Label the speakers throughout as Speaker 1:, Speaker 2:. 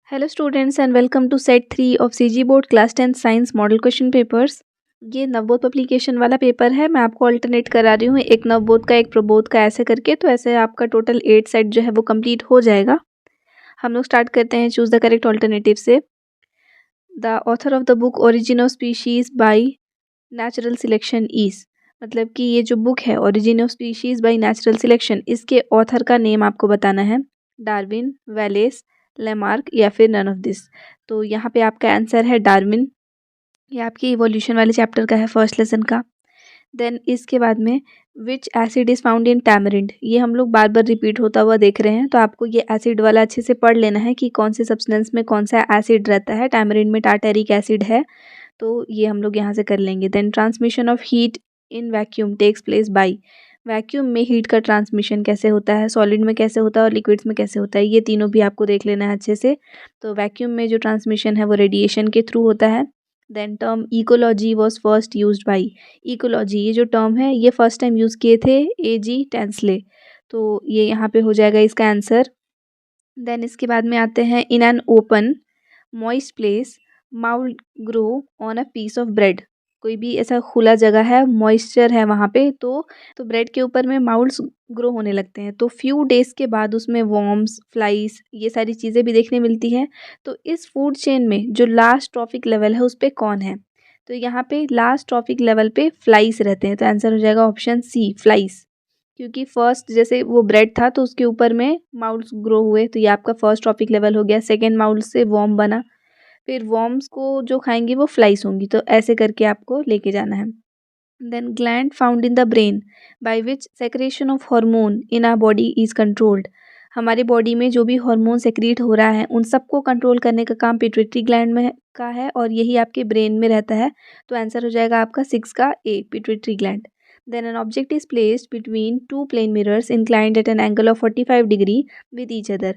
Speaker 1: Hello students and welcome to set 3 of CG board class 10 science model question papers. ये Navbodh publication वाला paper है। मैं आपको alternate करा रही हूँ, एक नवबोध का एक प्रबोध का, ऐसे करके। तो ऐसे आपका टोटल 8 सेट जो है वो कंप्लीट हो जाएगा। हम लोग स्टार्ट करते हैं चूज द करेक्ट ऑल्टरनेटिव से। The author of the book origin of species by natural selection is, मतलब कि ये जो बुक है origin of species by natural selection, इसके ऑथर का नेम आपको बताना है। डार्विन, वेलेस, लेमार्क या फिर नन ऑफ दिस। तो यहाँ पे आपका आंसर है डार्विन। ये आपकी इवोल्यूशन वाले चैप्टर का है, फर्स्ट लेसन का। देन इसके बाद में विच acid is found in tamarind, ये हम लोग बार बार रिपीट होता हुआ देख रहे हैं, तो आपको ये एसिड वाला अच्छे से पढ़ लेना है कि कौन से सब्सटेंस में कौन सा एसिड रहता है। टैमरिंड में टार्टेरिक एसिड है, तो ये हम लोग यहाँ से कर लेंगे। Then transmission of heat in vacuum takes place by, vacuum में हीट का ट्रांसमिशन कैसे होता है, सॉलिड में कैसे होता है और लिक्विड्स में कैसे होता है, ये तीनों भी आपको देख लेना है अच्छे से। तो वैक्यूम में जो ट्रांसमिशन है वो रेडिएशन के थ्रू होता है। Then term ecology was first used by, ecology ये जो टर्म है ये फर्स्ट टाइम यूज़ किए थे A.G. टेंसले, तो ये यहाँ पे हो जाएगा इसका आंसर। देन इसके बाद में आते हैं in an open moist place mould grow on a piece of bread, कोई भी ऐसा खुला जगह है, मॉइस्चर है वहाँ पे, तो ब्रेड के ऊपर में माउल्ड्स ग्रो होने लगते हैं। तो फ्यू डेज के बाद उसमें वॉर्म्स, फ्लाइज, ये सारी चीज़ें भी देखने मिलती हैं। तो इस फूड चेन में जो लास्ट ट्रॉफिक लेवल है उस पर कौन है, तो यहाँ पे लास्ट ट्रॉफिक लेवल पे फ्लाइज रहते हैं। तो आंसर हो जाएगा ऑप्शन सी, फ्लाइज। क्योंकि फर्स्ट जैसे वो ब्रेड था तो उसके ऊपर में माउल्ड्स ग्रो हुए, तो ये आपका फर्स्ट ट्रॉफिक लेवल हो गया। सेकेंड माउल्ड से वॉर्म बना, फिर वॉर्म्स को जो खाएंगी वो फ्लाइस होंगी, तो ऐसे करके आपको लेके जाना है। Then gland found in the brain by which secretion of hormone in our body is controlled, हमारे बॉडी में जो भी हार्मोन सेक्रीट हो रहा है उन सबको कंट्रोल करने का काम पिट्यूटरी ग्लैंड में का है, और यही आपके ब्रेन में रहता है। तो आंसर हो जाएगा आपका 6 का A, pituitary gland. Then an object is placed between two plane mirrors inclined at an angle of 45 degree with each other,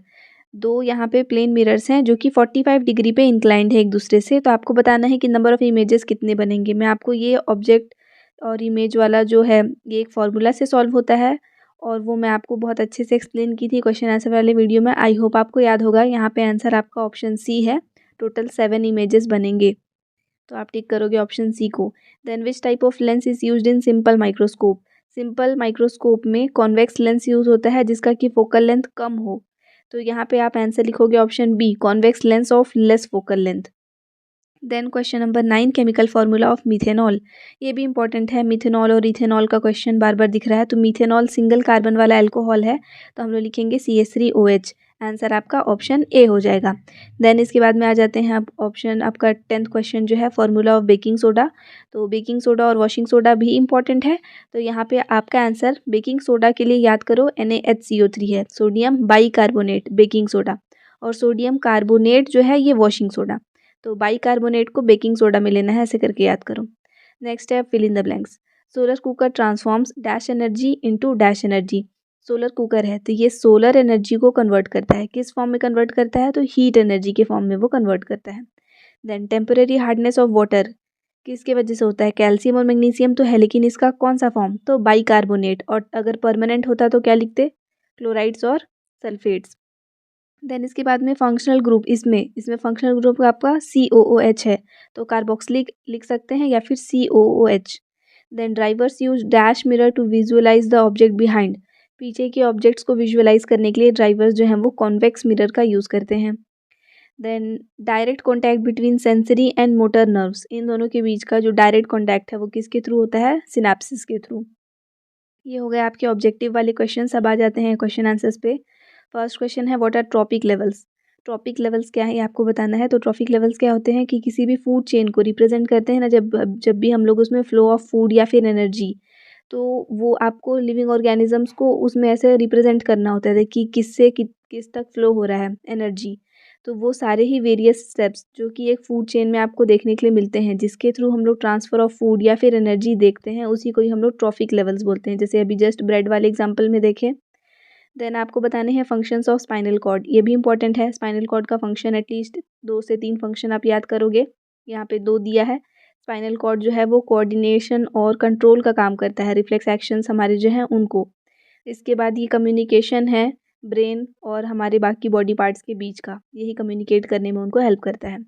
Speaker 1: दो यहाँ पे प्लेन मिरर्स हैं जो कि 45 डिग्री पे इंक्लाइंड है एक दूसरे से। तो आपको बताना है कि नंबर ऑफ इमेजेस कितने बनेंगे। मैं आपको ये ऑब्जेक्ट और इमेज वाला जो है ये एक फार्मूला से सॉल्व होता है, और वो मैं आपको बहुत अच्छे से एक्सप्लेन की थी क्वेश्चन आंसर वाले वीडियो में। आई होप आपको याद होगा। यहाँ पे आंसर आपका ऑप्शन सी है, टोटल 7 इमेजेस बनेंगे, तो आप टिक करोगे ऑप्शन सी को। Then which type of lens is used in simple microscope, simple microscope में कॉन्वेक्स लेंस यूज होता है जिसका कि फोकल लेंथ कम हो। तो यहाँ पे आप आंसर लिखोगे option B, convex lens of less focal length. Then question number 9, chemical formula of methanol, ये भी इंपॉर्टेंट है। मिथेनॉल और इथेनॉल का क्वेश्चन बार बार दिख रहा है। तो मिथेनॉल सिंगल कार्बन वाला अल्कोहल है, तो हम लोग लिखेंगे CH3OH। आंसर आपका ऑप्शन ए हो जाएगा। देन इसके बाद में आ जाते हैं आप ऑप्शन आपका 10th क्वेश्चन जो है फार्मूला ऑफ बेकिंग सोडा। तो बेकिंग सोडा और वॉशिंग सोडा भी इंपॉर्टेंट है। तो यहाँ पे आपका आंसर बेकिंग सोडा के लिए याद करो NaHCO3 है, सोडियम बाइकार्बोनेट बेकिंग सोडा, और सोडियम कार्बोनेट जो है ये वॉशिंग सोडा। तो बाइकार्बोनेट को बेकिंग सोडा में लेना है, ऐसे करके याद करो। नेक्स्ट है fill in the blanks. Solar cooker transforms dash energy into dash energy, solar cooker है तो ये सोलर एनर्जी को कन्वर्ट करता है, किस फॉर्म में कन्वर्ट करता है, तो हीट एनर्जी के फॉर्म में वो कन्वर्ट करता है। Then temporary hardness of water किसके वजह से होता है, कैल्शियम और मैग्नीशियम तो है, लेकिन इसका कौन सा फॉर्म, तो बाइकार्बोनेट, और अगर परमानेंट होता तो क्या लिखते, क्लोराइड्स और सल्फेट्स। देन इसके बाद में फंक्शनल ग्रुप, इसमें फंक्शनल ग्रुप आपका COOH है, तो कार्बोक्सिलिक लिख सकते हैं या फिर COOH। Then drivers use dash mirror to visualise the object behind, पीछे के ऑब्जेक्ट्स को विजुअलाइज करने के लिए ड्राइवर्स जो हैं वो कॉन्वेक्स मिरर का यूज़ करते हैं। Then direct contact between sensory and motor nerves, इन दोनों के बीच का जो डायरेक्ट कॉन्टैक्ट है वो किसके थ्रू होता है, सिनेप्सिस के थ्रू। ये हो गए आपके ऑब्जेक्टिव वाले क्वेश्चन। अब आ जाते हैं क्वेश्चन आंसर्स पे। फर्स्ट क्वेश्चन है what are trophic levels, trophic levels क्या है ये आपको बताना है। तो ट्रॉपिक लेवल्स क्या होते हैं कि किसी भी फूड चेन को रिप्रेजेंट करते हैं ना, जब भी हम लोग उसमें फ्लो ऑफ फूड या फिर एनर्जी, तो वो आपको लिविंग ऑर्गेनिजम्स को उसमें ऐसे रिप्रेजेंट करना होता है कि किस तक फ्लो हो रहा है एनर्जी। तो वो सारे ही वेरियस स्टेप्स जो कि एक फूड चेन में आपको देखने के लिए मिलते हैं, जिसके थ्रू हम लोग ट्रांसफ़र ऑफ फूड या फिर एनर्जी देखते हैं, उसी को ही हम लोग ट्रॉफिक लेवल्स बोलते हैं। जैसे अभी जस्ट ब्रेड वाले एग्जांपल में देखें। देन आपको बताने हैं फंक्शंस ऑफ स्पाइनल कॉर्ड, ये भी इंपॉर्टेंट है। स्पाइनल कॉर्ड का फंक्शन एटलीस्ट 2 से 3 फंक्शन आप याद करोगे, यहाँ पे 2 दिया है। स्पाइनल कॉर्ड जो है वो कोऑर्डिनेशन और कंट्रोल का काम करता है, रिफ्लेक्स एक्शंस हमारे जो हैं उनको। इसके बाद ये कम्युनिकेशन है ब्रेन और हमारे बाकी बॉडी पार्ट्स के बीच का, यही कम्युनिकेट करने में उनको हेल्प करता है।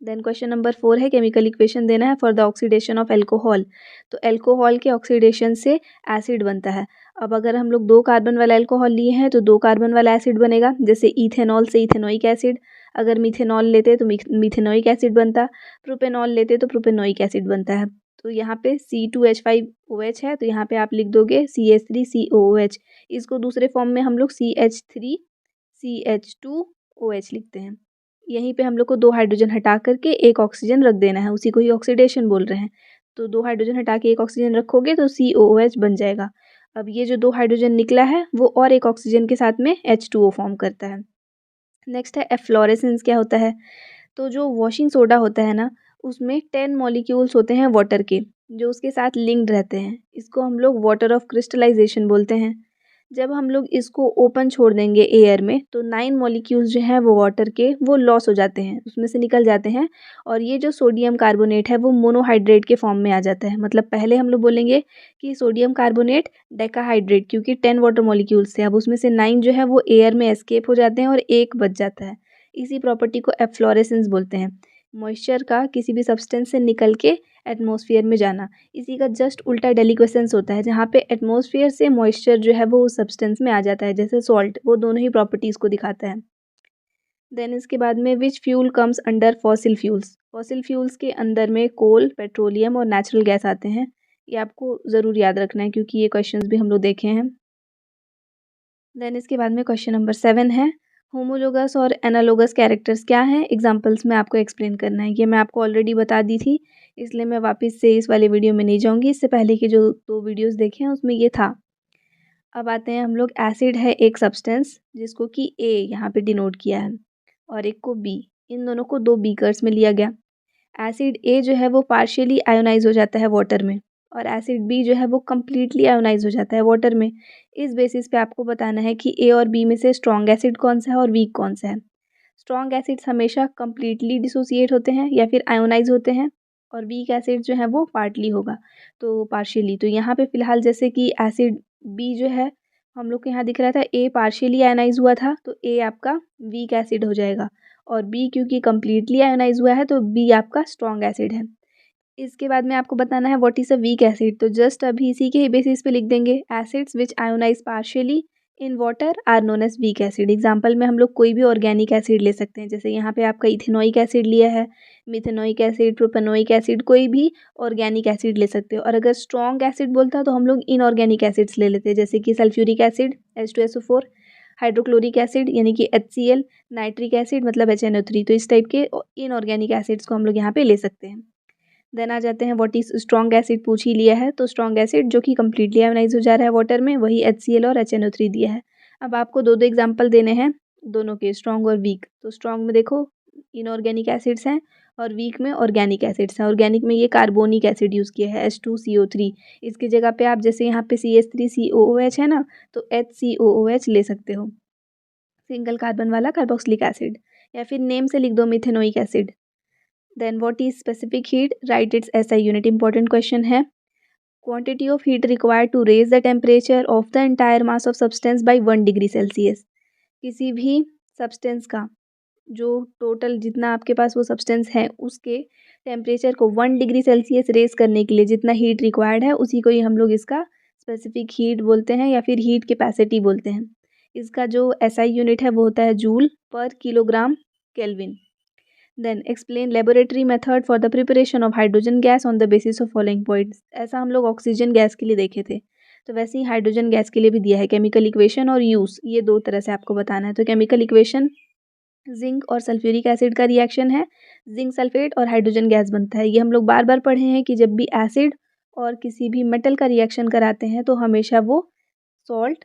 Speaker 1: देन क्वेश्चन नंबर 4 है, केमिकल इक्वेशन देना है for the oxidation of alcohol. तो एल्कोहल के ऑक्सीडेशन से एसिड बनता है। अब अगर हम लोग 2 कार्बन वाला एल्कोहल लिए हैं तो 2 कार्बन वाला एसिड बनेगा, जैसे इथेनॉल से इथेनोइक एसिड। अगर मिथेनॉल लेते तो मिथेनोइक एसिड बनता, प्रोपेनॉल लेते तो प्रोपेनोइक एसिड बनता है। तो यहाँ पे C2H5OH है, तो यहाँ पे आप लिख दोगे CH3COOH। इसको दूसरे फॉर्म में हम लोग CH3CH2OH लिखते हैं। यहीं पे हम लोग को 2 हाइड्रोजन हटा करके एक ऑक्सीजन रख देना है, उसी को ही ऑक्सीडेशन बोल रहे हैं। तो 2 हाइड्रोजन हटा के एक ऑक्सीजन रखोगे तो COOH बन जाएगा। अब ये जो 2 हाइड्रोजन निकला है वो और एक ऑक्सीजन के साथ में H2O फॉर्म करता है। नेक्स्ट है एफ्लोरेसेंस क्या होता है। तो जो वॉशिंग सोडा होता है ना, उसमें 10 मॉलिक्यूल्स होते हैं वाटर के, जो उसके साथ लिंक्ड रहते हैं। इसको हम लोग वाटर ऑफ क्रिस्टलाइजेशन बोलते हैं। जब हम लोग इसको ओपन छोड़ देंगे एयर में तो 9 मॉलिक्यूल्स जो हैं वो वाटर के वो लॉस हो जाते हैं, उसमें से निकल जाते हैं। और ये जो सोडियम कार्बोनेट है वो मोनोहाइड्रेट के फॉर्म में आ जाता है। मतलब पहले हम लोग बोलेंगे कि सोडियम कार्बोनेट डेकाहाइड्रेट, क्योंकि 10 वाटर मॉलिक्यूल्स थे, अब उसमें से 9 जो है वो एयर में एस्केप हो जाते हैं और एक बच जाता है। इसी प्रॉपर्टी को एफ्लोरेसेंस बोलते हैं, मॉइस्चर का किसी भी सब्सटेंस से निकल के एटमॉस्फेयर में जाना। इसी का जस्ट उल्टा डेलिक्वेसेंस होता है, जहाँ पे एटमॉस्फेयर से मॉइस्चर जो है वो उस सब्सटेंस में आ जाता है, जैसे सॉल्ट, वो दोनों ही प्रॉपर्टीज़ को दिखाता है। देन इसके बाद में which fuel comes under fossil fuels. Fossil fuels के अंदर में कोल, पेट्रोलियम और नेचुरल गैस आते हैं। ये आपको ज़रूर याद रखना है क्योंकि ये क्वेश्चंस भी हम लोग देखे हैं। देन इसके बाद में क्वेश्चन नंबर 7 है, होमोलोगस और एनालोगस कैरेक्टर्स क्या हैं, एग्जांपल्स में आपको एक्सप्लेन करना है। ये मैं आपको ऑलरेडी बता दी थी, इसलिए मैं वापस से इस वाले वीडियो में नहीं जाऊंगी। इससे पहले के जो 2 वीडियोस देखे हैं उसमें ये था। अब आते हैं हम लोग, एसिड है एक सब्सटेंस जिसको कि ए यहाँ पे डिनोट किया है और एक को बी, इन दोनों को 2 बीकर्स में लिया गया। एसिड ए जो है वो पार्शियली आयोनाइज हो जाता है वाटर में और एसिड बी जो है वो कम्प्लीटली आयोनाइज हो जाता है वाटर में। इस बेसिस पे आपको बताना है कि ए और बी में से स्ट्रॉन्ग एसिड कौन सा है और वीक कौन सा है। स्ट्रॉन्ग एसिड्स हमेशा कम्प्लीटली डिसोसिएट होते हैं या फिर आयोनाइज होते हैं, और वीक एसिड जो है वो पार्टली होगा, तो पार्शियली। तो यहाँ पे फिलहाल जैसे कि एसिड बी जो है, हम लोग को यहाँ दिख रहा था ए पार्शियली आयोनाइज हुआ था, तो ए आपका वीक एसिड हो जाएगा। और बी क्योंकि कम्प्लीटली आयोनाइज हुआ है तो बी आपका स्ट्रॉन्ग एसिड है। इसके बाद में आपको बताना है what is a weak acid. तो जस्ट अभी इसी के ही बेसिस पे लिख देंगे, acids which ionise partially in water are known as weak acid. Example में हम लोग कोई भी ऑर्गेनिक एसिड ले सकते हैं, जैसे यहाँ पे आपका इथेनोइक एसिड लिया है, मिथेनोइक एसिड, प्रोपेनोइक एसिड, कोई भी ऑर्गेनिक एसिड ले सकते हो। और अगर स्ट्रॉन्ग एसिड बोलता तो हम लोग इनऑर्गेनिक एसिड्स ले लेते हैं, जैसे कि sulphuric acid H2SO4, hydrochloric acid यानी कि HCl, नाइट्रिक एसिड मतलब HNO3। तो इस टाइप के इनऑर्गेनिक एसिड्स को हम लोग यहाँ पे ले सकते हैं। देन आ जाते हैं व्हाट इज स्ट्रॉन्ग एसिड, पूछ ही लिया है। तो स्ट्रॉन्ग एसिड जो कि कम्प्लीटली आयोनाइज हो जा रहा है वाटर में, वही HCl और HNO3 दिया है। अब आपको 2 एग्जाम्पल देने हैं दोनों के, स्ट्रॉन्ग और वीक। तो स्ट्रॉन्ग में देखो इनऑर्गेनिक एसिड्स हैं और वीक में ऑर्गेनिक एसिड्स हैं। ऑर्गेनिक में ये कार्बोनिक एसिड यूज़ किया है H2CO3। इसकी जगह पे आप जैसे यहाँ पे CH3COOH है ना, तो HCOOH ले सकते हो, सिंगल कार्बन वाला कार्बोक्सिलिक एसिड। या फिर नेम से लिख दो methanoic acid. Then what is specific heat, write its SI unit. Important question है, quantity of heat required to raise the temperature of the entire mass of substance by 1 degree Celsius. किसी भी substance का जो total जितना आपके पास वो substance है उसके टेम्परेचर को 1 डिग्री सेल्सियस रेज करने के लिए जितना हीट रिक्वायर्ड है, उसी को ही हम लोग इसका स्पेसिफिक हीट बोलते हैं या फिर हीट कैपेसिटी बोलते हैं। इसका जो SI यूनिट है वो होता है जूल पर kilogram kelvin. Then explain laboratory method for the preparation of hydrogen gas on the basis of following points. ऐसा हम लोग ऑक्सीजन गैस के लिए देखे थे, तो वैसे ही हाइड्रोजन गैस के लिए भी दिया है। केमिकल इक्वेशन और यूज़, ये 2 तरह से आपको बताना है। तो केमिकल इक्वेशन, जिंक और सल्फ्यूरिक एसिड का रिएक्शन है, जिंक सल्फेट और हाइड्रोजन गैस बनता है। ये हम लोग बार बार पढ़े हैं कि जब भी एसिड और किसी भी मेटल का रिएक्शन कराते हैं तो हमेशा वो सॉल्ट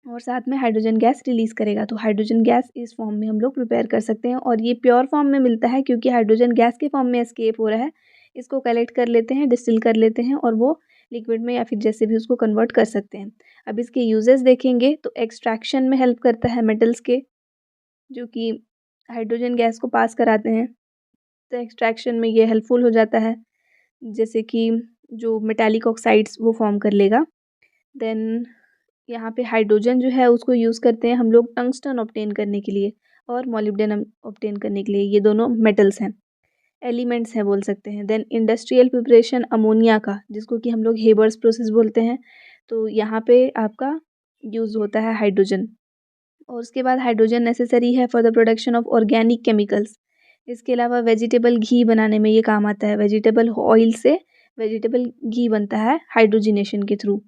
Speaker 1: और साथ में हाइड्रोजन गैस रिलीज़ करेगा। तो हाइड्रोजन गैस इस फॉर्म में हम लोग प्रिपेयर कर सकते हैं और ये प्योर फॉर्म में मिलता है क्योंकि हाइड्रोजन गैस के फॉर्म में एस्केप हो रहा है। इसको कलेक्ट कर लेते हैं, डिस्टिल कर लेते हैं और वो लिक्विड में या फिर जैसे भी उसको कन्वर्ट कर सकते हैं। अब इसके यूजेस देखेंगे तो एक्सट्रैक्शन में हेल्प करता है मेटल्स के, जो कि हाइड्रोजन गैस को पास कराते हैं। तो एक्सट्रैक्शन में ये हेल्पफुल हो जाता है, जैसे कि जो मेटालिक ऑक्साइड्स वो फॉर्म कर लेगा। देन यहाँ पे हाइड्रोजन जो है उसको यूज़ करते हैं हम लोग टंगस्टन ऑब्टेन करने के लिए और मॉलिब्डेनम ऑब्टेन करने के लिए। ये दोनों मेटल्स हैं, एलिमेंट्स हैं बोल सकते हैं। देन इंडस्ट्रियल प्रिपरेशन अमोनिया का, जिसको कि हम लोग हेबर्स प्रोसेस बोलते हैं, तो यहाँ पे आपका यूज़ होता है हाइड्रोजन। और उसके बाद हाइड्रोजन नेसेसरी है for the production of organic chemicals. इसके अलावा वेजिटेबल घी बनाने में ये काम आता है। वेजिटेबल ऑयल से वेजिटेबल घी बनता है हाइड्रोजिनेशन के through.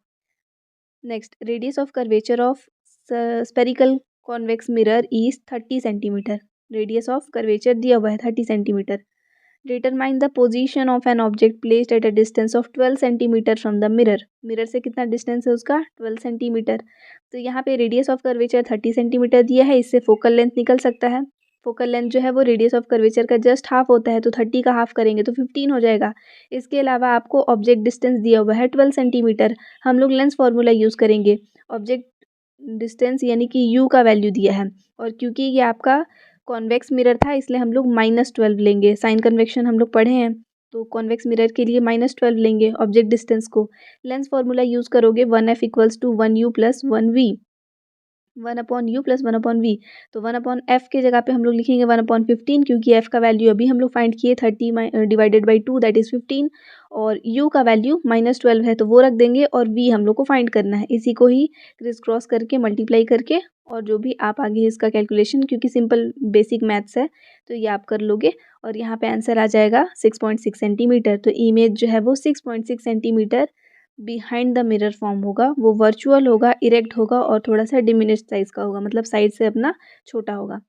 Speaker 1: Next, radius of curvature of spherical convex mirror is 30 centimetre. Radius of curvature दिया हुआ है 30 centimetre. Determine the position of an object placed at a distance of 12 centimetre from the mirror. Mirror से कितना distance है उसका 12 centimetre. तो यहाँ पे रेडियस ऑफ कर्वेचर 30 सेंटीमीटर दिया है, इससे फोकल लेंथ निकल सकता है। फोकल लेंथ जो है वो रेडियस ऑफ कर्वेचर का जस्ट हाफ होता है, तो 30 का हाफ करेंगे तो 15 हो जाएगा। इसके अलावा आपको ऑब्जेक्ट डिस्टेंस दिया हुआ है 12 सेंटीमीटर। हम लोग लेंस फार्मूला यूज़ करेंगे। ऑब्जेक्ट डिस्टेंस यानी कि यू का वैल्यू दिया है, और क्योंकि ये आपका कॉन्वेक्स मिरर था इसलिए हम लोग -12 लेंगे। साइन कन्वेक्शन हम लोग पढ़े हैं, तो कॉन्वेक्स मिरर के लिए -12 लेंगे ऑब्जेक्ट डिस्टेंस को। लेंस फार्मूला यूज़ करोगे 1f = 1u + 1v, 1/u + 1/v। तो 1/f के जगह पे हम लोग लिखेंगे 1/15, क्योंकि f का वैल्यू अभी हम लोग फाइंड किए 30 / 2 दैट इज़ 15, और u का वैल्यू -12 है तो वो रख देंगे, और v हम लोग को फाइंड करना है। इसी को ही क्रिस क्रॉस करके मल्टीप्लाई करके, और जो भी आप आगे इसका कैलकुलेशन, क्योंकि सिंपल बेसिक मैथ्स है तो ये आप कर लोगे, और यहाँ पे आंसर आ जाएगा 6.6 सेंटीमीटर। तो इमेज जो है वो 6.6 centimetre behind the mirror form होगा। वो वर्चुअल होगा, इरेक्ट होगा, और थोड़ा सा डिमिनिश्ड साइज का होगा, मतलब साइड से अपना छोटा होगा।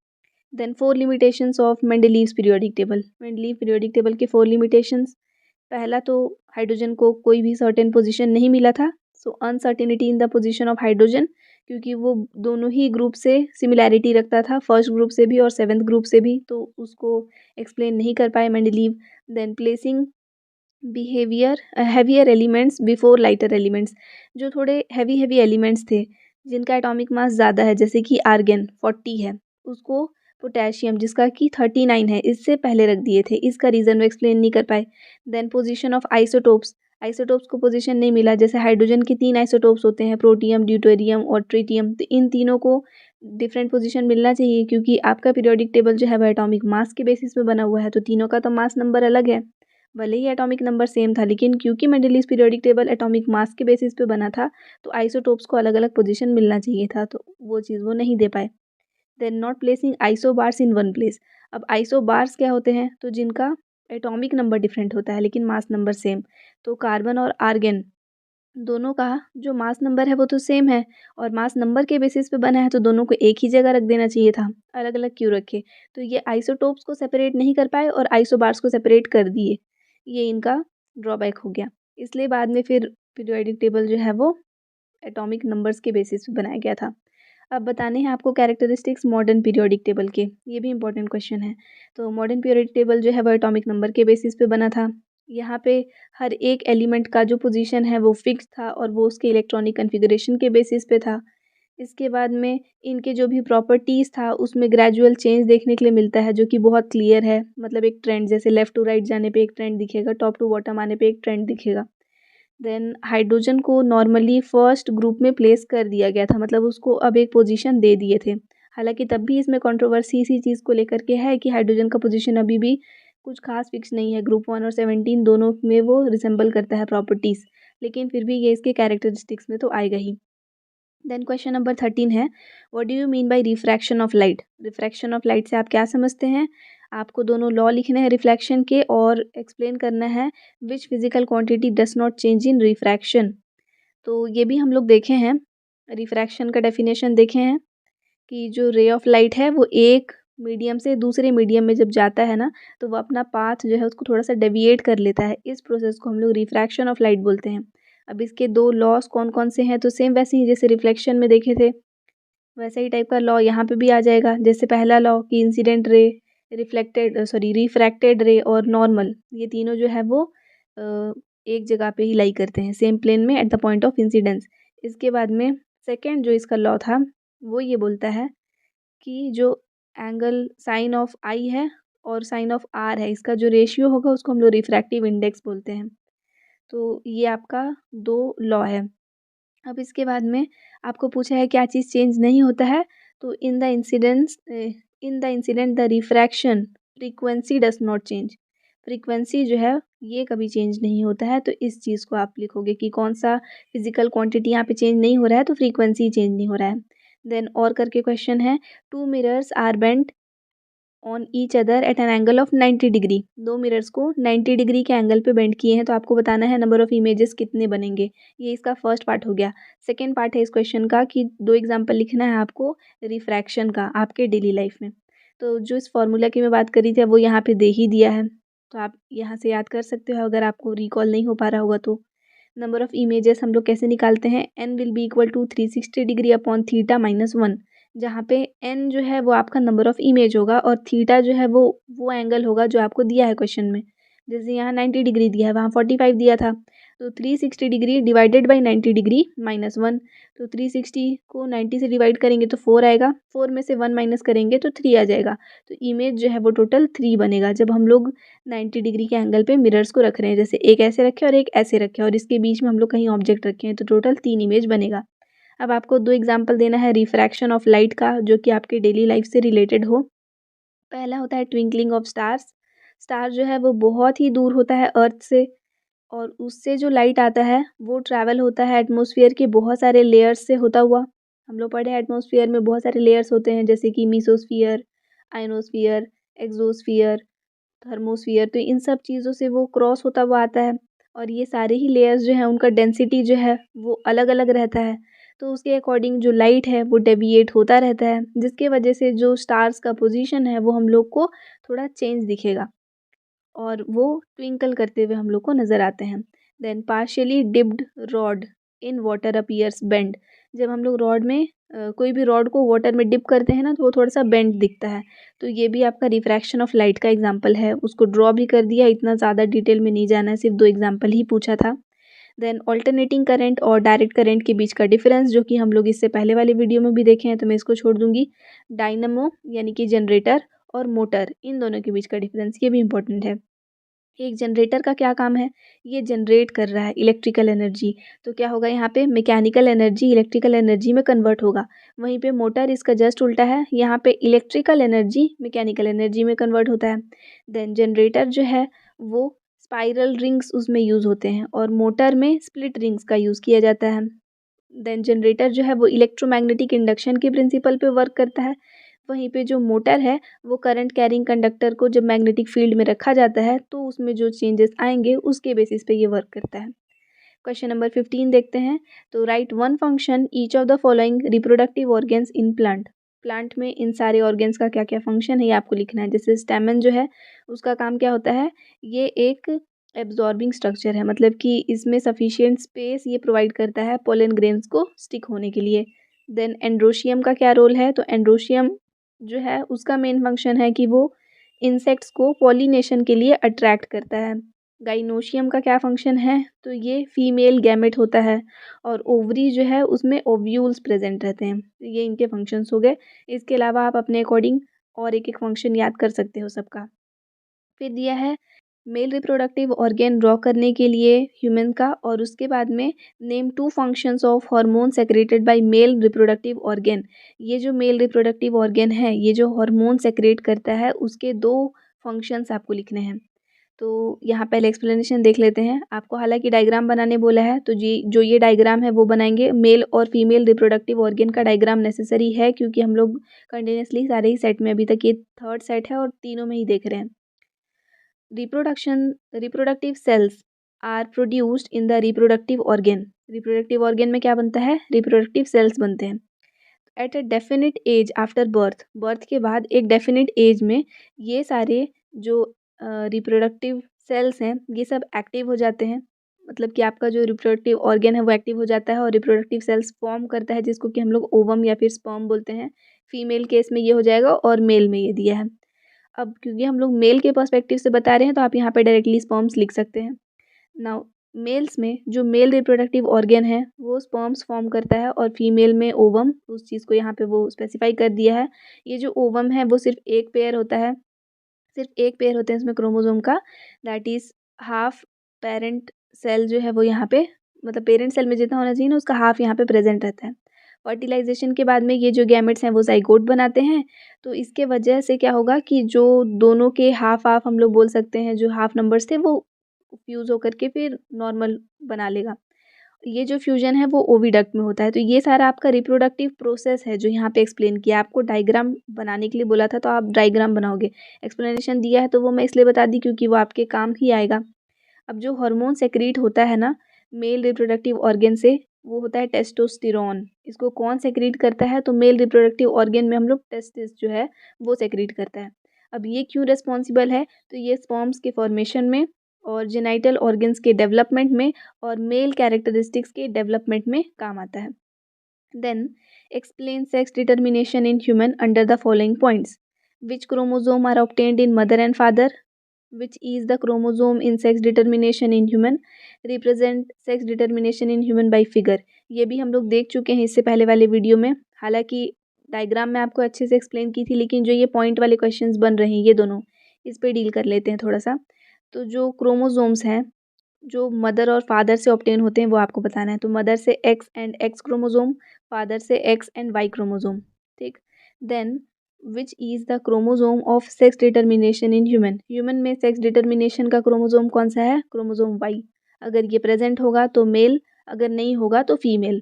Speaker 1: Then 4 limitations of Mendeleev's periodic table. Mendeleev periodic table के 4 लिमिटेशंस। पहला तो हाइड्रोजन को कोई भी सर्टेन पोजीशन नहीं मिला था, so uncertainty in the position of hydrogen, क्योंकि वो दोनों ही ग्रुप से सिमिलैरिटी रखता था, फर्स्ट ग्रुप से भी और सेवेंथ ग्रुप से भी, तो उसको एक्सप्लेन नहीं कर पाए Mendeleev. Then placing behaviour heavier elements before lighter elements. जो थोड़े हैवी एलिमेंट्स थे जिनका एटॉमिक मास ज़्यादा है, जैसे कि आर्गन 40 है, उसको पोटेशियम जिसका कि 39 है, इससे पहले रख दिए थे। इसका रीज़न वो एक्सप्लेन नहीं कर पाए। Then position of isotopes. Isotopes को पोजीशन नहीं मिला, जैसे हाइड्रोजन के 3 आइसोटोप्स होते हैं, प्रोटियम, ड्यूटेरियम और ट्रिटियम, तो इन तीनों को डिफरेंट पोजीशन मिलना चाहिए, क्योंकि आपका पीरियोडिक टेबल जो है वह एटॉमिक मास के बेसिस पे बना हुआ है, तो तीनों का तो मास नंबर अलग है। भले ही एटॉमिक नंबर सेम था, लेकिन क्योंकि Mendeleev's periodic table atomic mass के बेसिस पे बना था, तो आइसोटोप्स को अलग अलग पोजीशन मिलना चाहिए था, तो वो चीज़ वो नहीं दे पाए। Then not placing isobars in one place. अब आइसोबार्स क्या होते हैं, तो जिनका एटॉमिक नंबर डिफरेंट होता है लेकिन मास नंबर सेम। तो कार्बन और आर्गन दोनों का जो मास नंबर है वो तो सेम है, और मास नंबर के बेसिस पे बना है, तो दोनों को एक ही जगह रख देना चाहिए था, अलग अलग क्यों रखे। तो ये आइसोटोप्स को सेपरेट नहीं कर पाए और आइसोबार्स को सेपरेट कर दिए, ये इनका ड्रॉबैक हो गया। इसलिए बाद में फिर पीरियोडिक टेबल जो है वो एटॉमिक नंबर्स के बेसिस पे बनाया गया था। अब बताने हैं आपको कैरेक्टरिस्टिक्स मॉडर्न पीरियोडिक टेबल के, ये भी इंपॉर्टेंट क्वेश्चन है। तो मॉडर्न पीरियोडिक टेबल जो है वो एटॉमिक नंबर के बेसिस पे बना था। यहाँ पे हर एक एलिमेंट का जो पोजीशन है वो फिक्स था, और वो उसके इलेक्ट्रॉनिक कन्फिगरेशन के बेसिस पे था। इसके बाद में इनके जो भी प्रॉपर्टीज़ था उसमें ग्रेजुअल चेंज देखने के लिए मिलता है, जो कि बहुत क्लियर है, मतलब एक ट्रेंड, जैसे लेफ़्ट टू राइट जाने पे एक ट्रेंड दिखेगा, टॉप टू बॉटम आने पे एक ट्रेंड दिखेगा। देन हाइड्रोजन को नॉर्मली फर्स्ट ग्रुप में प्लेस कर दिया गया था, मतलब उसको अब एक पोजीशन दे दिए थे। हालांकि तब भी इसमें कंट्रोवर्सी इसी चीज़ को लेकर के है कि हाइड्रोजन का पोजीशन अभी भी कुछ खास फिक्स नहीं है। ग्रुप 1 और 17 दोनों में वो रिसेंबल करता है प्रॉपर्टीज़, लेकिन फिर भी ये इसके कैरेक्टरिस्टिक्स में तो आएगा ही। देन क्वेश्चन नंबर 13 है, what do you mean by refraction of light. Refraction of light से आप क्या समझते हैं। आपको दोनों लॉ लिखने हैं रिफ्लेक्शन के, और एक्सप्लेन करना है which physical quantity does not change in refraction. तो ये भी हम लोग देखे हैं, रिफ्रैक्शन का डेफिनेशन देखे हैं कि जो रे ऑफ लाइट है वो एक मीडियम से दूसरे मीडियम में जब जाता है ना, तो वो अपना पाथ जो है उसको थोड़ा सा डेविएट कर लेता है। इस प्रोसेस को हम लोग रिफ्रैक्शन ऑफ लाइट बोलते हैं। अब इसके दो लॉस कौन कौन से हैं, तो सेम वैसे ही जैसे रिफ्लेक्शन में देखे थे वैसे ही टाइप का लॉ यहाँ पे भी आ जाएगा। जैसे पहला लॉ कि इंसिडेंट रे, रिफ्रैक्टेड रे और नॉर्मल, ये तीनों जो है वो एक जगह पे ही लाई करते हैं, सेम प्लेन में at the point of incidence. इसके बाद में सेकेंड जो इसका लॉ था वो ये बोलता है कि जो एंगल साइन ऑफ आई है और साइन ऑफ आर है, इसका जो रेशियो होगा उसको हम लोग रिफ्रैक्टिव इंडेक्स बोलते हैं। तो ये आपका 2 लॉ है। अब इसके बाद में आपको पूछा है क्या चीज़ चेंज नहीं होता है, तो in the incident the refraction frequency does not change. Frequency जो है ये कभी चेंज नहीं होता है, तो इस चीज़ को आप लिखोगे कि कौन सा फिजिकल क्वांटिटी यहाँ पे चेंज नहीं हो रहा है, तो फ्रीक्वेंसी चेंज नहीं हो रहा है। देन और करके क्वेश्चन है, two mirrors are bent on each other at an angle of 90 degree. दो मिरर्स को 90 डिग्री के एंगल पे बेंड किए हैं, तो आपको बताना है नंबर ऑफ इमेजेस कितने बनेंगे। ये इसका फर्स्ट पार्ट हो गया। सेकेंड पार्ट है इस क्वेश्चन का कि 2 एग्जाम्पल लिखना है आपको रिफ्रैक्शन का आपके डेली लाइफ में। तो जो इस फॉर्मूला की मैं बात करी थी वो यहाँ पे दे ही दिया है, तो आप यहाँ से याद कर सकते हो अगर आपको रिकॉल नहीं हो पा रहा होगा तो। नंबर ऑफ इमेजेस हम लोग कैसे निकालते हैं, n will be equal to 360 degree upon theta -1, जहाँ पे n जो है वो आपका नंबर ऑफ इमेज होगा और थीटा जो है वो एंगल होगा जो आपको दिया है क्वेश्चन में। जैसे यहाँ 90 डिग्री दिया है, वहाँ 45 दिया था, तो 360 डिग्री डिवाइडेड बाई 90 डिग्री -1, तो 360 को 90 से डिवाइड करेंगे तो 4 आएगा, 4 में से 1 माइनस करेंगे तो 3 आ जाएगा। तो इमेज जो है वो टोटल 3 बनेगा जब हम लोग 90 डिग्री के एंगल पे मिरर्स को रख रहे हैं, जैसे एक ऐसे रखे और एक ऐसे रखे और इसके बीच में हम लोग कहीं ऑब्जेक्ट रखे हैं, तो टोटल 3 इमेज बनेगा। अब आपको 2 एग्जाम्पल देना है रिफ्रैक्शन ऑफ लाइट का, जो कि आपके डेली लाइफ से रिलेटेड हो। पहला होता है ट्विंकलिंग ऑफ स्टार्स। स्टार जो है वो बहुत ही दूर होता है अर्थ से, और उससे जो लाइट आता है वो ट्रैवल होता है एटमॉस्फेयर के बहुत सारे लेयर्स से होता हुआ। हम लोग पढ़े हैं एटमॉस्फेयर में बहुत सारे लेयर्स होते हैं, जैसे कि मीसोस्फियर, आयनोस्फियर, एक्सोस्फियर, थर्मोस्फियर, तो इन सब चीज़ों से वो क्रॉस होता हुआ आता है। और ये सारे ही लेयर्स जो हैं उनका डेंसिटी जो है वो अलग अलग रहता है, तो उसके अकॉर्डिंग जो लाइट है वो डेविएट होता रहता है, जिसके वजह से जो स्टार्स का पोजीशन है वो हम लोग को थोड़ा चेंज दिखेगा और वो ट्विंकल करते हुए हम लोग को नज़र आते हैं। Then partially dipped rod in water appears bend. जब हम लोग रॉड में कोई भी रॉड को वाटर में डिप करते हैं ना, तो वो थोड़ा सा बेंड दिखता है, तो ये भी आपका रिफ्रैक्शन ऑफ लाइट का एग्जाम्पल है। उसको ड्रॉ भी कर दिया, इतना ज़्यादा डिटेल में नहीं जाना है, सिर्फ 2 एग्जाम्पल ही पूछा था। देन ऑल्टरनेटिंग करंट और डायरेक्ट करंट के बीच का डिफरेंस, जो कि हम लोग इससे पहले वाले वीडियो में भी देखे हैं, तो मैं इसको छोड़ दूंगी। डायनमो यानी कि जनरेटर और मोटर, इन दोनों के बीच का डिफरेंस, ये भी इंपॉर्टेंट है। एक जनरेटर का क्या काम है, ये जनरेट कर रहा है इलेक्ट्रिकल एनर्जी, तो क्या होगा यहाँ पे मैकेनिकल एनर्जी इलेक्ट्रिकल एनर्जी में कन्वर्ट होगा। वहीं पे मोटर इसका जस्ट उल्टा है, यहाँ पे इलेक्ट्रिकल एनर्जी मैकेनिकल एनर्जी में कन्वर्ट होता है। देन जनरेटर जो है वो स्पाइरल रिंग्स उसमें यूज़ होते हैं और मोटर में स्प्लिट रिंग्स का यूज़ किया जाता है। देन जनरेटर जो है वो इलेक्ट्रोमैग्नेटिक इंडक्शन के प्रिंसिपल पे वर्क करता है, वहीं पे जो मोटर है वो करंट कैरिंग कंडक्टर को जब मैग्नेटिक फील्ड में रखा जाता है तो उसमें जो चेंजेस आएंगे उसके बेसिस पे ये वर्क करता है। क्वेश्चन नंबर 15 देखते हैं। तो right one function each of the following reproductive organs in plant. Plant में इन सारे ऑर्गेन्स का क्या क्या फंक्शन है ये आपको लिखना है। जैसे स्टेमन जो है उसका काम क्या होता है, ये एक एब्जॉर्बिंग स्ट्रक्चर है, मतलब कि इसमें सफिशिएंट स्पेस ये प्रोवाइड करता है पोलन ग्रेन्स को स्टिक होने के लिए। देन एंड्रोशियम का क्या रोल है, तो एंड्रोशियम जो है उसका मेन फंक्शन है कि वो इंसेक्ट्स को पॉलिनेशन के लिए अट्रैक्ट करता है। गाइनोशियम का क्या फंक्शन है, तो ये फीमेल गैमेट होता है और ओवरी जो है उसमें ओव्यूल्स प्रेजेंट रहते हैं, तो ये इनके फंक्शंस हो गए। इसके अलावा आप अपने अकॉर्डिंग और एक एक फंक्शन याद कर सकते हो सबका। फिर दिया है मेल रिप्रोडक्टिव ऑर्गेन ड्रॉ करने के लिए ह्यूमन का, और उसके बाद में name 2 functions of hormone secreted bye male reproductive organ. ये जो मेल रिप्रोडक्टिव ऑर्गेन है, ये जो हार्मोन सेक्रेट करता है उसके 2 फंक्शंस आपको लिखने हैं। तो यहाँ पहले एक्सप्लेनेशन देख लेते हैं। आपको हालांकि डायग्राम बनाने बोला है, तो जी जो ये डायग्राम है वो बनाएंगे। मेल और फीमेल रिप्रोडक्टिव ऑर्गेन का डायग्राम नेसेसरी है, क्योंकि हम लोग कंटिन्यूसली सारे ही सेट में, अभी तक ये थर्ड सेट है और तीनों में ही देख रहे हैं। Reproductive cells are produced in the reproductive organ. Reproductive organ में क्या बनता है, रिप्रोडक्टिव सेल्स बनते हैं। At a definite age after birth, birth के बाद एक डेफिनेट एज में ये सारे जो रिप्रोडक्टिव सेल्स हैं ये सब एक्टिव हो जाते हैं, मतलब कि आपका जो रिप्रोडक्टिव ऑर्गेन है वो एक्टिव हो जाता है और रिप्रोडक्टिव सेल्स फॉर्म करता है, जिसको कि हम लोग ओवम या फिर स्पर्म बोलते हैं। फीमेल केस में ये हो जाएगा और मेल में ये दिया है। अब क्योंकि हम लोग मेल के पर्सपेक्टिव से बता रहे हैं तो आप यहाँ पे डायरेक्टली स्पर्म्स लिख सकते हैं। नाउ मेल्स में जो मेल रिप्रोडक्टिव ऑर्गेन है वो स्पर्म्स फॉर्म करता है और फीमेल में ओवम, उस चीज़ को यहाँ पे वो स्पेसिफाई कर दिया है। ये जो ओवम है वो सिर्फ एक पेयर होता है, सिर्फ एक पेयर होते हैं इसमें क्रोमोसोम का, that is half parent cell जो है वो यहाँ पे, मतलब पेरेंट सेल में जितना होना चाहिए ना उसका हाफ यहाँ पे प्रेजेंट रहता है। फर्टिलाइजेशन के बाद में ये जो गैमेट्स हैं वो ज़ाइगोट बनाते हैं। तो इसके वजह से क्या होगा कि जो दोनों के हाफ हाफ हम लोग बोल सकते हैं, जो हाफ नंबर्स थे वो फ्यूज़ होकर के फिर नॉर्मल बना लेगा। ये जो फ्यूजन है वो ओविडक्ट में होता है। तो ये सारा आपका रिप्रोडक्टिव प्रोसेस है जो यहाँ पे एक्सप्लेन किया। आपको डायग्राम बनाने के लिए बोला था तो आप डायग्राम बनाओगे। एक्सप्लेनेशन दिया है तो वो मैं इसलिए बता दी क्योंकि वो आपके काम ही आएगा। अब जो हार्मोन सेक्रीट होता है ना मेल रिप्रोडक्टिव ऑर्गन से, वो होता है टेस्टोस्टेरोन। इसको कौन सेक्रीट करता है? तो मेल रिप्रोडक्टिव ऑर्गन में हम लोग टेस्टिस जो है वो सेक्रीट करता है। अब ये क्यों रिस्पॉन्सिबल है? तो ये स्पर्म्स के फॉर्मेशन में और जेनाइटल ऑर्गन्स के डेवलपमेंट में और मेल कैरेक्टरिस्टिक्स के डेवलपमेंट में काम आता है। Then explain sex determination in human under the following points. Which chromosome are obtained in mother and father? Which is the chromosome in sex determination in human? Represent sex determination in human by figure। ये भी हम लोग देख चुके हैं इससे पहले वाले वीडियो में। हालांकि डायग्राम में आपको अच्छे से एक्सप्लेन की थी, लेकिन जो ये पॉइंट वाले क्वेश्चंस बन रहे हैं ये दोनों, इस पे डील कर लेते हैं थोड़ा सा। तो जो क्रोमोसोम्स हैं जो मदर और फादर से ऑब्टेन होते हैं वो आपको बताना है। तो मदर से X and X chromosome, father से एक्स एंड वाई क्रोमोसोम। ठीक। Then which is the chromosome of sex determination in human? Human में सेक्स डिटर्मिनेशन का क्रोमोसोम कौन सा है? Chromosome Y. अगर ये प्रेजेंट होगा तो मेल, अगर नहीं होगा तो फीमेल।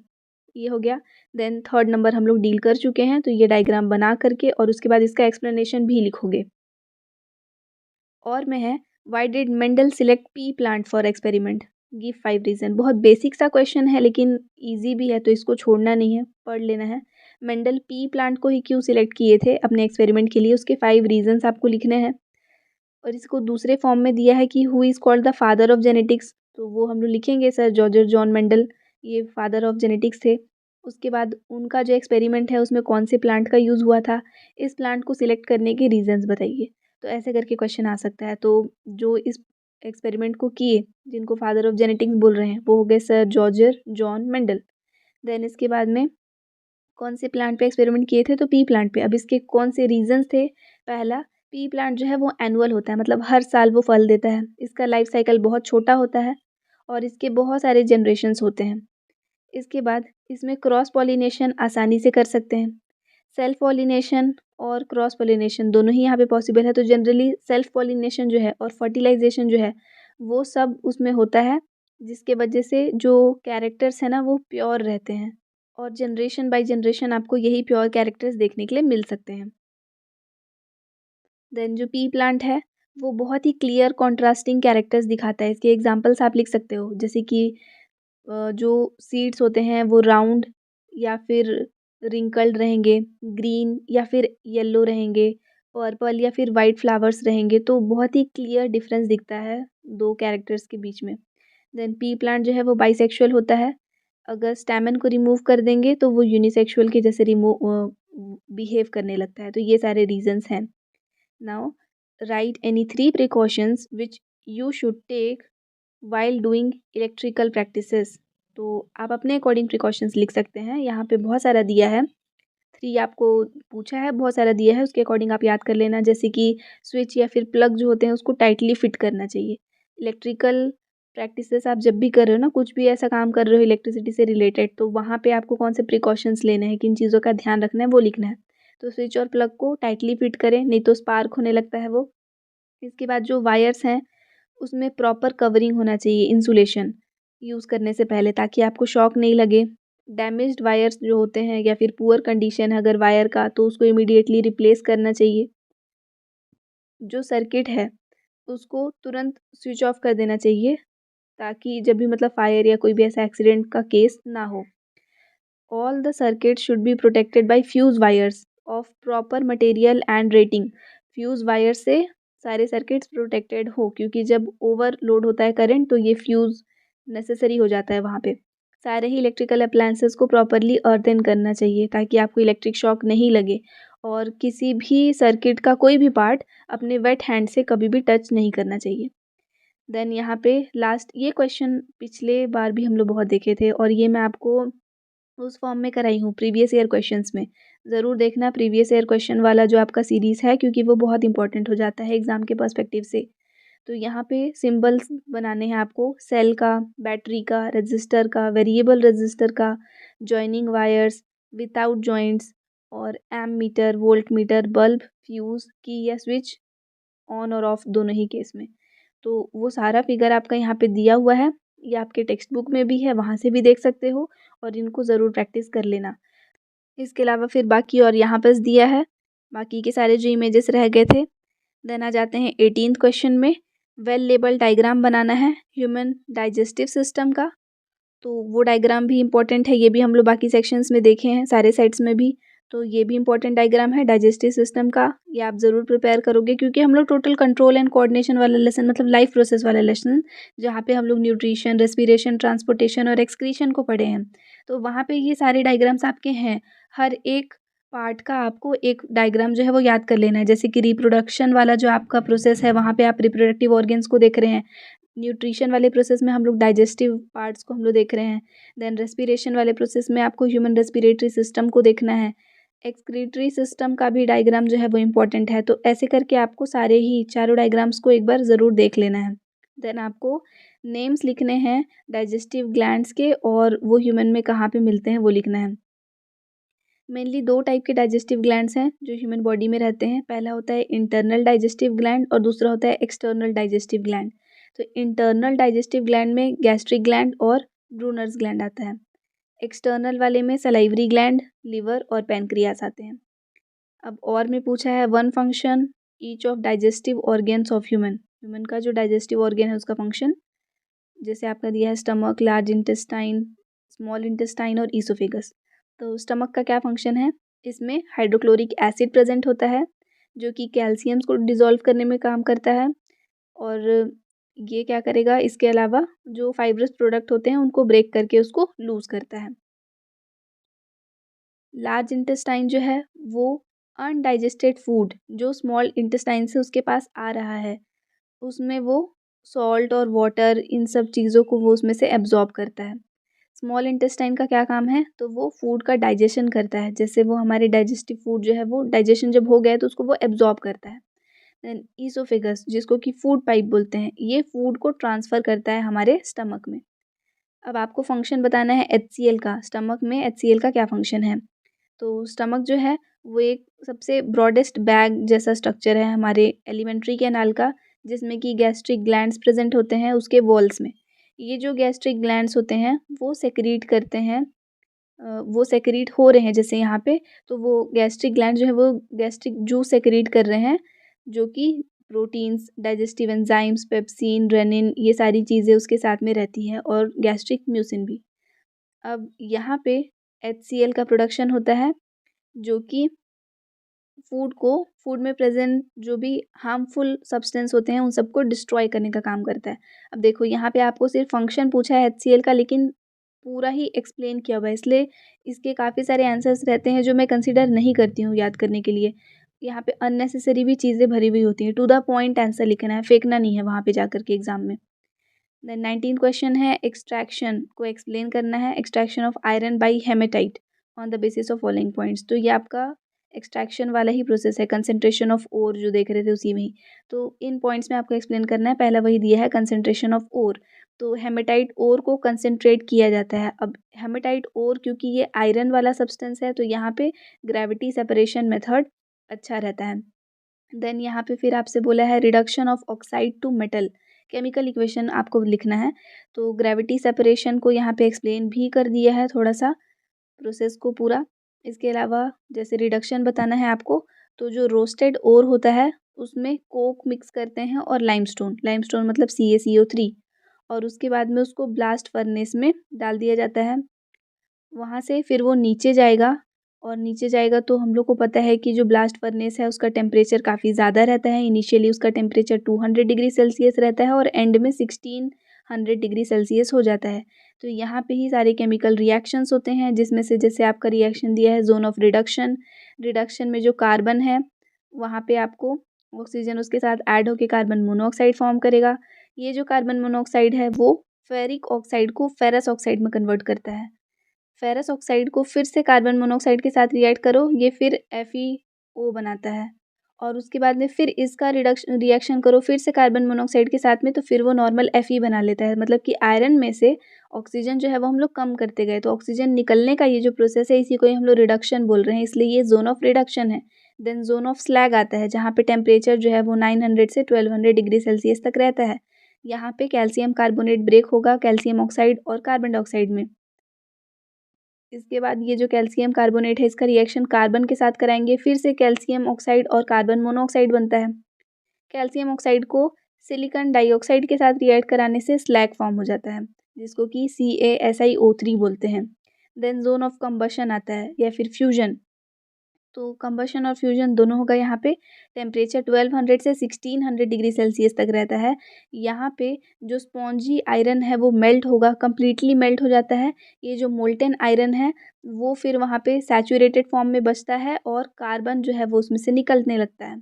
Speaker 1: ये हो गया। देन थर्ड नंबर हम लोग डील कर चुके हैं, तो ये डायग्राम बना करके और उसके बाद इसका एक्सप्लेनेशन भी लिखोगे। और में है why did Mendel select P plant for experiment? Give 5 reason. बहुत बेसिक सा क्वेश्चन है लेकिन ईजी भी है, तो इसको छोड़ना नहीं है, पढ़ लेना है। मेंडल पी प्लांट को ही क्यों सिलेक्ट किए थे अपने एक्सपेरिमेंट के लिए, उसके 5 रीजंस आपको लिखने हैं। और इसको दूसरे फॉर्म में दिया है कि who is called the father of genetics, तो वो हम लोग लिखेंगे सर जॉर्ज जॉन मेंडल, ये फादर ऑफ जेनेटिक्स थे। उसके बाद उनका जो एक्सपेरिमेंट है उसमें कौन से प्लांट का यूज़ हुआ था, इस प्लांट को सिलेक्ट करने के रीजंस बताइए। तो ऐसे करके क्वेश्चन आ सकता है। तो जो इस एक्सपेरिमेंट को किए, जिनको फादर ऑफ जेनेटिक्स बोल रहे हैं, वो हो गए sir George John Mendel. Then इसके बाद में कौन से प्लांट पे एक्सपेरिमेंट किए थे? तो पी प्लांट पे। अब इसके कौन से रीजंस थे? पहला, पी प्लांट जो है वो एनुअल होता है, मतलब हर साल वो फल देता है। इसका लाइफ साइकिल बहुत छोटा होता है और इसके बहुत सारे जनरेशन्स होते हैं। इसके बाद इसमें क्रॉस पॉलिनेशन आसानी से कर सकते हैं। सेल्फ पॉलिनेशन और क्रॉस पॉलिनेशन दोनों ही यहाँ पे पॉसिबल है। तो जनरली सेल्फ पॉलिनेशन जो है और फर्टिलाइजेशन जो है वो सब उसमें होता है, जिसके वजह से जो कैरेक्टर्स हैं ना वो प्योर रहते हैं और जनरेशन बाय जनरेशन आपको यही प्योर कैरेक्टर्स देखने के लिए मिल सकते हैं। देन जो पी प्लांट है वो बहुत ही क्लियर कॉन्ट्रास्टिंग कैरेक्टर्स दिखाता है। इसके एग्जांपल्स आप लिख सकते हो, जैसे कि जो सीड्स होते हैं वो राउंड या फिर रिंकल्ड रहेंगे, ग्रीन या फिर येलो रहेंगे, पर्पल या फिर वाइट फ्लावर्स रहेंगे। तो बहुत ही क्लियर डिफरेंस दिखता है दो कैरेक्टर्स के बीच में। देन पी प्लांट जो है वो बाइसेक्सुअल होता है। अगर स्टैमेन को रिमूव कर देंगे तो वो यूनिसेक्सुअल के जैसे बिहेव करने लगता है। तो ये सारे रीजंस हैं। Now write any 3 precautions which you should take while doing electrical practices. तो आप अपने अकॉर्डिंग प्रिकॉशंस लिख सकते हैं। यहाँ पे बहुत सारा दिया है, 3 आपको पूछा है, बहुत सारा दिया है, उसके अकॉर्डिंग आप याद कर लेना। जैसे कि स्विच या फिर प्लग जो होते हैं उसको टाइटली फिट करना चाहिए। इलेक्ट्रिकल प्रैक्टिसेस आप जब भी कर रहे हो ना, कुछ भी ऐसा काम कर रहे हो इलेक्ट्रिसिटी से रिलेटेड, तो वहाँ पे आपको कौन से प्रिकॉशंस लेने हैं, किन चीज़ों का ध्यान रखना है वो लिखना है। तो स्विच और प्लग को टाइटली फिट करें, नहीं तो स्पार्क होने लगता है वो। इसके बाद जो वायर्स हैं उसमें प्रॉपर कवरिंग होना चाहिए, इंसुलेशन यूज़ करने से पहले, ताकि आपको शॉक नहीं लगे। डैमेज्ड वायर्स जो होते हैं या फिर पुअर कंडीशन है अगर वायर का, तो उसको इमीडिएटली रिप्लेस करना चाहिए। जो सर्किट है उसको तुरंत स्विच ऑफ कर देना चाहिए, ताकि जब भी मतलब फायर या कोई भी ऐसा एक्सीडेंट का केस ना हो। All the circuit should be protected by fuse wires of proper material and rating. Fuse wire से सारे सर्किट्स प्रोटेक्टेड हो, क्योंकि जब ओवरलोड होता है करंट तो ये फ्यूज नेसेसरी हो जाता है वहाँ पे। सारे ही इलेक्ट्रिकल अप्लायंसेस को प्रॉपरली अर्दन करना चाहिए ताकि आपको इलेक्ट्रिक शॉक नहीं लगे। और किसी भी सर्किट का कोई भी पार्ट अपने वेट हैंड से कभी भी टच नहीं करना चाहिए। देन यहाँ पे लास्ट ये क्वेश्चन पिछले बार भी हम लोग बहुत देखे थे और ये मैं आपको उस फॉर्म में कराई हूँ प्रीवियस ईयर क्वेश्चंस में। ज़रूर देखना प्रीवियस ईयर क्वेश्चन वाला जो आपका सीरीज़ है, क्योंकि वो बहुत इंपॉर्टेंट हो जाता है एग्ज़ाम के पर्सपेक्टिव से। तो यहाँ पे सिंबल्स बनाने हैं आपको, सेल का, बैटरी का, रजिस्टर का, वेरिएबल रजिस्टर का, जॉइनिंग वायर्स, विदाउट जॉइंट्स, और ammeter, voltmeter, bulb, fuse, key या स्विच, ऑन और ऑफ दोनों ही केस में। तो वो सारा फिगर आपका यहाँ पे दिया हुआ है, ये आपके टेक्स्ट बुक में भी है, वहाँ से भी देख सकते हो, और इनको ज़रूर प्रैक्टिस कर लेना। इसके अलावा फिर बाकी और यहाँ पर दिया है, बाकी के सारे जो इमेजेस रह गए थे। देन आ जाते हैं 18th क्वेश्चन में, वेल लेबल डायग्राम बनाना है ह्यूमन डाइजेस्टिव सिस्टम का। तो वो डायग्राम भी इम्पोर्टेंट है, ये भी हम लोग बाकी सेक्शंस में देखे हैं, सारे साइट्स में भी। तो ये भी इम्पोर्टेंट डायग्राम है डाइजेस्टिव सिस्टम का, ये आप ज़रूर प्रिपेयर करोगे, क्योंकि हम लोग टोटल कंट्रोल एंड कोऑर्डिनेशन वाला लेसन, मतलब लाइफ प्रोसेस वाला लेसन, जहाँ पे हम लोग न्यूट्रिशन, रेस्पिरेशन, ट्रांसपोर्टेशन और एक्सक्रीशन को पढ़े हैं। तो वहाँ पे ये सारे डायग्राम्स आपके हैं। हर एक पार्ट का आपको एक डायग्राम जो है वो याद कर लेना है। जैसे कि रिप्रोडक्शन वाला जो आपका प्रोसेस है, वहाँ पे आप रिप्रोडक्टिव ऑर्गन्स को देख रहे हैं। न्यूट्रिशन वाले प्रोसेस में हम लोग डाइजेस्टिव पार्ट्स को हम लोग देख रहे हैं। देन रेस्पिरेशन वाले प्रोसेस में आपको ह्यूमन रेस्पिरेटरी सिस्टम को देखना है। एक्सक्रीटरी सिस्टम का भी डायग्राम जो है वो इम्पोर्टेंट है। तो ऐसे करके आपको सारे ही चारों डायग्राम्स को एक बार ज़रूर देख लेना है। देन आपको नेम्स लिखने हैं डाइजेस्टिव ग्लैंड्स के, और वो ह्यूमन में कहाँ पे मिलते हैं वो लिखना है। मेनली दो टाइप के डाइजेस्टिव ग्लैंड्स हैं जो ह्यूमन बॉडी में रहते हैं। पहला होता है इंटरनल डाइजेस्टिव ग्लैंड और दूसरा होता है एक्सटर्नल डाइजेस्टिव ग्लैंड। तो इंटरनल डाइजेस्टिव ग्लैंड में गैस्ट्रिक ग्लैंड और ब्रूनर्स ग्लैंड आता है। एक्सटर्नल वाले में सलाइवरी ग्लैंड, लिवर और पैनक्रियास आते हैं। अब और में पूछा है one function each of digestive organs of human. Human का जो डाइजेस्टिव ऑर्गेन है उसका फंक्शन, जैसे आपका दिया है stomach, large intestine, small intestine और ईसोफेगस। तो स्टमक का क्या फंक्शन है, इसमें हाइड्रोक्लोरिक एसिड प्रेजेंट होता है जो कि कैल्शियम्स को डिसॉल्व करने में काम करता है, और ये क्या करेगा, इसके अलावा जो फाइब्रस प्रोडक्ट होते हैं उनको ब्रेक करके उसको लूज करता है। लार्ज इंटेस्टाइन जो है वो अनडाइजेस्टेड फूड जो स्मॉल इंटेस्टाइन से उसके पास आ रहा है, उसमें वो सॉल्ट और वाटर, इन सब चीज़ों को वो उसमें से एब्जॉर्ब करता है। स्मॉल इंटेस्टाइन का क्या काम है, तो वो फूड का डाइजेशन करता है। जैसे वो हमारे डाइजेस्टिव फूड जो है वो डाइजेशन जब हो गया है तो उसको वो एब्जॉर्ब करता है। देन ईसोफेगस, जिसको कि फूड पाइप बोलते हैं, ये फूड को ट्रांसफ़र करता है हमारे स्टमक में। अब आपको फंक्शन बताना है एचसीएल का, स्टमक में एचसीएल का क्या फंक्शन है। तो स्टमक जो है वो एक सबसे ब्रॉडेस्ट बैग जैसा स्ट्रक्चर है हमारे एलिमेंट्री कैनाल का, जिसमें कि गैस्ट्रिक ग्लैंड्स प्रेजेंट होते हैं उसके वॉल्स में। ये जो गैस्ट्रिक ग्लैंड्स होते हैं वो सेक्रीट करते हैं, वो सेक्रीट हो रहे हैं जैसे यहाँ पे, तो वो गैस्ट्रिक ग्लैंड जो है वो गैस्ट्रिक जूस सेक्रीट कर रहे हैं, जो कि proteins, digestive enzymes, pepsin, rennin, ये सारी चीज़ें उसके साथ में रहती हैं, और गैस्ट्रिक म्यूसिन भी। अब यहाँ पे एचसीएल का प्रोडक्शन होता है जो कि फूड में प्रेजेंट जो भी हार्मफुल सब्सटेंस होते हैं उन सबको डिस्ट्रॉय करने का काम करता है। अब देखो यहाँ पे आपको सिर्फ फंक्शन पूछा है एचसीएल का, लेकिन पूरा ही एक्सप्लेन किया हुआ है, इसलिए इसके काफ़ी सारे आंसर्स रहते हैं जो मैं कंसिडर नहीं करती हूँ याद करने के लिए। यहाँ पे अननेसेसरी भी चीज़ें भरी हुई होती हैं, टू द पॉइंट आंसर लिखना है, फेंकना नहीं है वहाँ पे जाकर के एग्जाम में। देन 19 क्वेश्चन है एक्सट्रैक्शन को एक्सप्लेन करना है, extraction of iron by haematite on the basis of following points. तो ये आपका एक्सट्रैक्शन वाला ही प्रोसेस है, कंसेंट्रेशन ऑफ ओर जो देख रहे थे उसी में ही। तो इन पॉइंट्स में आपको एक्सप्लेन करना है, पहला वही दिया है कंसेंट्रेशन ऑफ ओर। तो हेमेटाइट ओर को कंसेंट्रेट किया जाता है। अब हेमेटाइट ओर क्योंकि ये आयरन वाला सब्सटेंस है, तो यहाँ पे ग्रेविटी सेपरेशन मेथड अच्छा रहता है। देन यहाँ पे फिर आपसे बोला है reduction of oxide to metal, chemical equation आपको लिखना है। तो ग्रेविटी सेपरेशन को यहाँ पे एक्सप्लेन भी कर दिया है थोड़ा सा, प्रोसेस को पूरा। इसके अलावा जैसे रिडक्शन बताना है आपको, तो जो रोस्टेड ओर होता है उसमें कोक मिक्स करते हैं और लाइमस्टोन, लाइमस्टोन मतलब CaCO3, और उसके बाद में उसको ब्लास्ट फर्नेस में डाल दिया जाता है। वहाँ से फिर वो नीचे जाएगा, और नीचे जाएगा तो हम लोग को पता है कि जो ब्लास्ट फर्नेस है उसका टेम्परेचर काफ़ी ज़्यादा रहता है। इनिशियली उसका टेम्परेचर 200 डिग्री सेल्सियस रहता है और एंड में 1600 डिग्री सेल्सियस हो जाता है। तो यहाँ पे ही सारे केमिकल रिएक्शंस होते हैं, जिसमें से जैसे आपका रिएक्शन दिया है जोन ऑफ रिडक्शन, रिडक्शन में जो कार्बन है वहाँ पे आपको ऑक्सीजन उसके साथ ऐड होकर कार्बन मोनोऑक्साइड फॉर्म करेगा। ये जो कार्बन मोनोऑक्साइड है वो फेरिक ऑक्साइड को फेरस ऑक्साइड में कन्वर्ट करता है। फेरस ऑक्साइड को फिर से कार्बन मोनोऑक्साइड के साथ रिएक्ट करो, ये फिर FeO बनाता है और उसके बाद में फिर इसका रिएक्शन करो फिर से कार्बन मोनोऑक्साइड के साथ में, तो फिर वो नॉर्मल Fe बना लेता है। मतलब कि आयरन में से ऑक्सीजन जो है वो हम लोग कम करते गए, तो ऑक्सीजन निकलने का ये जो प्रोसेस है इसी को ही हम लोग रिडक्शन बोल रहे हैं, इसलिए ये जोन ऑफ रिडक्शन है। देन जोन ऑफ स्लैग आता है जहाँ पे टेम्परेचर जो है वो 900 से 1200 डिग्री सेल्सियस तक रहता है। यहाँ पे कैल्शियम कार्बोनेट ब्रेक होगा कैल्शियम ऑक्साइड और कार्बन डाइऑक्साइड में। इसके बाद ये जो कैल्शियम कार्बोनेट है इसका रिएक्शन कार्बन के साथ कराएंगे, फिर से कैल्शियम ऑक्साइड और कार्बन मोनोऑक्साइड बनता है। कैल्शियम ऑक्साइड को सिलिकॉन डाइऑक्साइड के साथ रिएक्ट कराने से स्लैग फॉर्म हो जाता है, जिसको कि CaSiO3 बोलते हैं। देन जोन ऑफ कंबशन आता है या फिर फ्यूजन। तो कंबशन और फ्यूजन दोनों होगा। यहाँ पे टेम्परेचर 1200 से 1600 डिग्री सेल्सियस तक रहता है। यहाँ पे जो स्पॉन्जी आयरन है वो मेल्ट होगा, कम्प्लीटली मेल्ट हो जाता है। ये जो मोल्टेन आयरन है वो फिर वहाँ पे सैचुरेटेड फॉर्म में बचता है और कार्बन जो है वो उसमें से निकलने लगता है।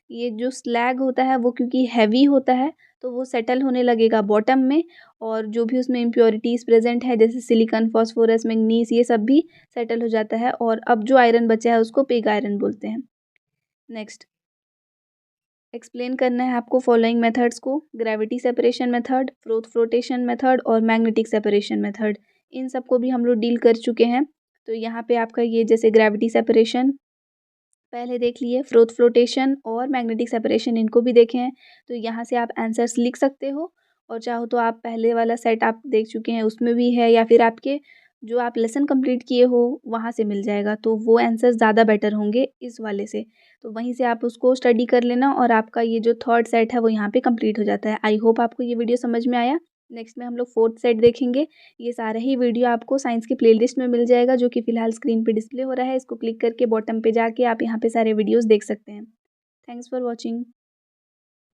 Speaker 1: ये जो स्लैग होता है वो क्योंकि हैवी होता है तो वो सेटल होने लगेगा बॉटम में, और जो भी उसमें इम्प्योरिटीज़ प्रेजेंट है जैसे सिलिकॉन, फॉस्फोरस, मैंगनीज, ये सब भी सेटल हो जाता है और अब जो आयरन बचा है उसको पिग आयरन बोलते हैं। नेक्स्ट एक्सप्लेन करना है आपको फॉलोइंग मेथड्स को: gravity separation method, flotation method और मैग्नेटिक सेपरेशन मेथड। इन सब को भी हम लोग डील कर चुके हैं। तो यहाँ पे आपका ये जैसे ग्रेविटी सेपरेशन पहले देख लिए, फ्लोटेशन और मैग्नेटिक सेपरेशन इनको भी देखे हैं। तो यहाँ से आप आंसर्स लिख सकते हो, और चाहो तो आप पहले वाला सेट आप देख चुके हैं उसमें भी है, या फिर आपके जो आप लेसन कंप्लीट किए हो वहाँ से मिल जाएगा, तो वो आंसर्स ज़्यादा बेटर होंगे इस वाले से। तो वहीं से आप उसको स्टडी कर लेना और आपका ये जो थर्ड सेट है वो यहाँ पे कंप्लीट हो जाता है। आई होप आपको ये वीडियो समझ में आया। नेक्स्ट में हम लोग फोर्थ सेट देखेंगे। ये सारा ही वीडियो आपको साइंस की प्लेलिस्ट में मिल जाएगा, जो कि फिलहाल स्क्रीन पे डिस्प्ले हो रहा है। इसको क्लिक करके बॉटम पे जाके आप यहाँ पे सारे वीडियोस देख सकते हैं। Thanks for watching.